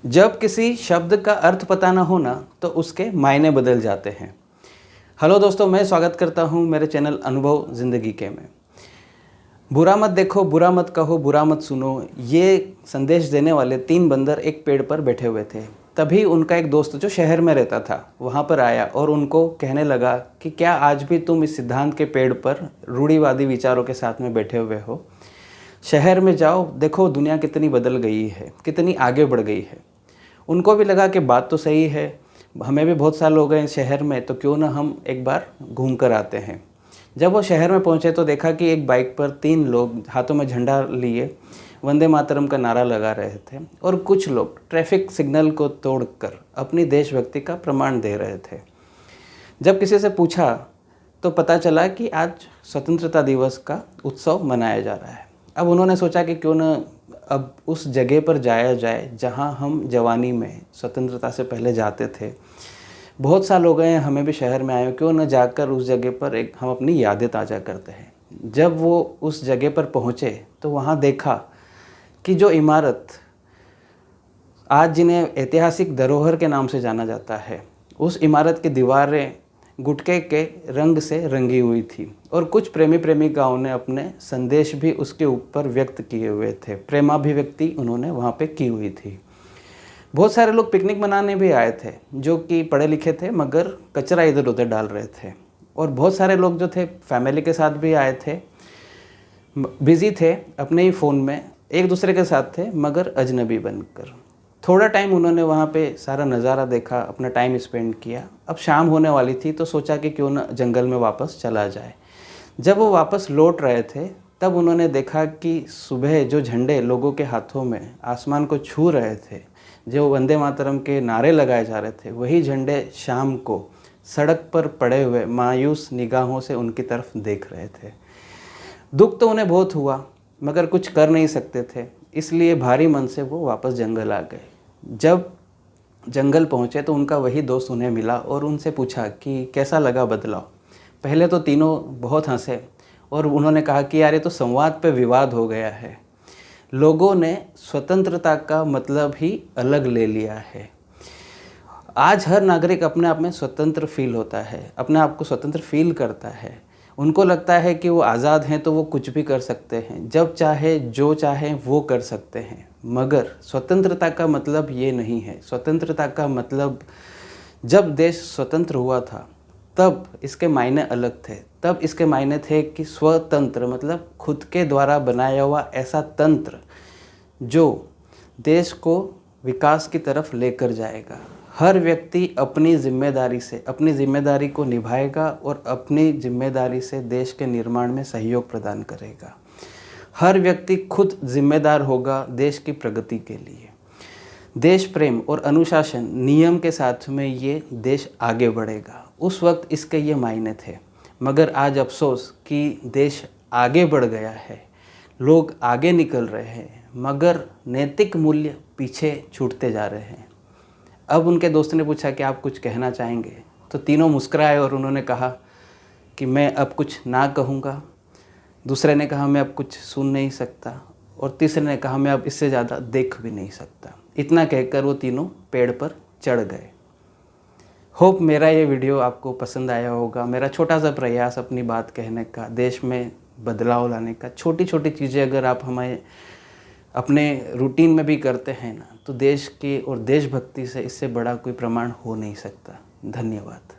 जब किसी शब्द का अर्थ पता ना हो ना तो उसके मायने बदल जाते हैं। हेलो दोस्तों, मैं स्वागत करता हूं मेरे चैनल अनुभव ज़िंदगी के में। बुरा मत देखो, बुरा मत कहो, बुरा मत सुनो, ये संदेश देने वाले 3 बंदर एक पेड़ पर बैठे हुए थे। तभी उनका एक दोस्त जो शहर में रहता था वहाँ पर आया और उनको कहने लगा कि क्या आज भी तुम इस सिद्धांत के पेड़ पर रूढ़िवादी विचारों के साथ में बैठे हुए हो? शहर में जाओ, देखो दुनिया कितनी बदल गई है, कितनी आगे बढ़ गई है। उनको भी लगा कि बात तो सही है, हमें भी बहुत साल हो गए शहर में, तो क्यों ना हम एक बार घूम कर आते हैं। जब वो शहर में पहुंचे तो देखा कि एक बाइक पर 3 लोग हाथों में झंडा लिए वंदे मातरम का नारा लगा रहे थे और कुछ लोग ट्रैफिक सिग्नल को तोड़कर अपनी देशभक्ति का प्रमाण दे रहे थे। जब किसी से पूछा तो पता चला कि आज स्वतंत्रता दिवस का उत्सव मनाया जा रहा है। अब उन्होंने सोचा कि क्यों न अब उस जगह पर जाया जाए जहां हम जवानी में स्वतंत्रता से पहले जाते थे। बहुत साल हो गए हैं हमें भी शहर में आए, क्यों न जाकर उस जगह पर एक हम अपनी यादें ताज़ा करते हैं। जब वो उस जगह पर पहुँचे तो वहाँ देखा कि जो इमारत आज जिन्हें ऐतिहासिक धरोहर के नाम से जाना जाता है, उस इमारत की दीवारें गुटके के रंग से रंगी हुई थी और कुछ प्रेमी प्रेमिकाओं ने अपने संदेश भी उसके ऊपर व्यक्त किए हुए थे। प्रेमाभिव्यक्ति उन्होंने वहाँ पे की हुई थी। बहुत सारे लोग पिकनिक मनाने भी आए थे जो कि पढ़े लिखे थे मगर कचरा इधर उधर डाल रहे थे, और बहुत सारे लोग जो थे फैमिली के साथ भी आए थे, बिज़ी थे अपने ही फ़ोन में, एक दूसरे के साथ थे मगर अजनबी बनकर। थोड़ा टाइम उन्होंने वहाँ पे सारा नज़ारा देखा, अपना टाइम स्पेंड किया। अब शाम होने वाली थी तो सोचा कि क्यों न जंगल में वापस चला जाए। जब वो वापस लौट रहे थे तब उन्होंने देखा कि सुबह जो झंडे लोगों के हाथों में आसमान को छू रहे थे, जो वंदे मातरम के नारे लगाए जा रहे थे, वही झंडे शाम को सड़क पर पड़े हुए मायूस निगाहों से उनकी तरफ देख रहे थे। दुख तो उन्हें बहुत हुआ मगर कुछ कर नहीं सकते थे, इसलिए भारी मन से वो वापस जंगल आ गए। जब जंगल पहुँचे तो उनका वही दोस्त उन्हें मिला और उनसे पूछा कि कैसा लगा बदलाव। पहले तो तीनों बहुत हंसे और उन्होंने कहा कि यार ये तो संवाद पे विवाद हो गया है, लोगों ने स्वतंत्रता का मतलब ही अलग ले लिया है। आज हर नागरिक अपने आप में स्वतंत्र फील होता है, अपने आप को स्वतंत्र फील करता है। उनको लगता है कि वो आज़ाद हैं तो वो कुछ भी कर सकते हैं, जब चाहे जो चाहे वो कर सकते हैं। मगर स्वतंत्रता का मतलब ये नहीं है। स्वतंत्रता का मतलब, जब देश स्वतंत्र हुआ था तब इसके मायने अलग थे। तब इसके मायने थे कि स्वतंत्र मतलब खुद के द्वारा बनाया हुआ ऐसा तंत्र जो देश को विकास की तरफ लेकर जाएगा। हर व्यक्ति अपनी जिम्मेदारी को निभाएगा और अपनी जिम्मेदारी से देश के निर्माण में सहयोग प्रदान करेगा। हर व्यक्ति खुद जिम्मेदार होगा देश की प्रगति के लिए। देश प्रेम और अनुशासन नियम के साथ में ये देश आगे बढ़ेगा। उस वक्त इसके ये मायने थे। मगर आज अफसोस कि देश आगे बढ़ गया है, लोग आगे निकल रहे हैं मगर नैतिक मूल्य पीछे छूटते जा रहे हैं। अब उनके दोस्त ने पूछा कि आप कुछ कहना चाहेंगे? तो तीनों मुस्कुराए और उन्होंने कहा कि मैं अब कुछ ना कहूँगा। दूसरे ने कहा मैं अब कुछ सुन नहीं सकता, और तीसरे ने कहा मैं अब इससे ज़्यादा देख भी नहीं सकता। इतना कहकर वो तीनों पेड़ पर चढ़ गए। होप मेरा ये वीडियो आपको पसंद आया होगा। मेरा छोटा सा प्रयास अपनी बात कहने का, देश में बदलाव लाने का। छोटी छोटी चीज़ें अगर आप हमें अपने रूटीन में भी करते हैं ना, तो देश की और देशभक्ति से इससे बड़ा कोई प्रमाण हो नहीं सकता। धन्यवाद।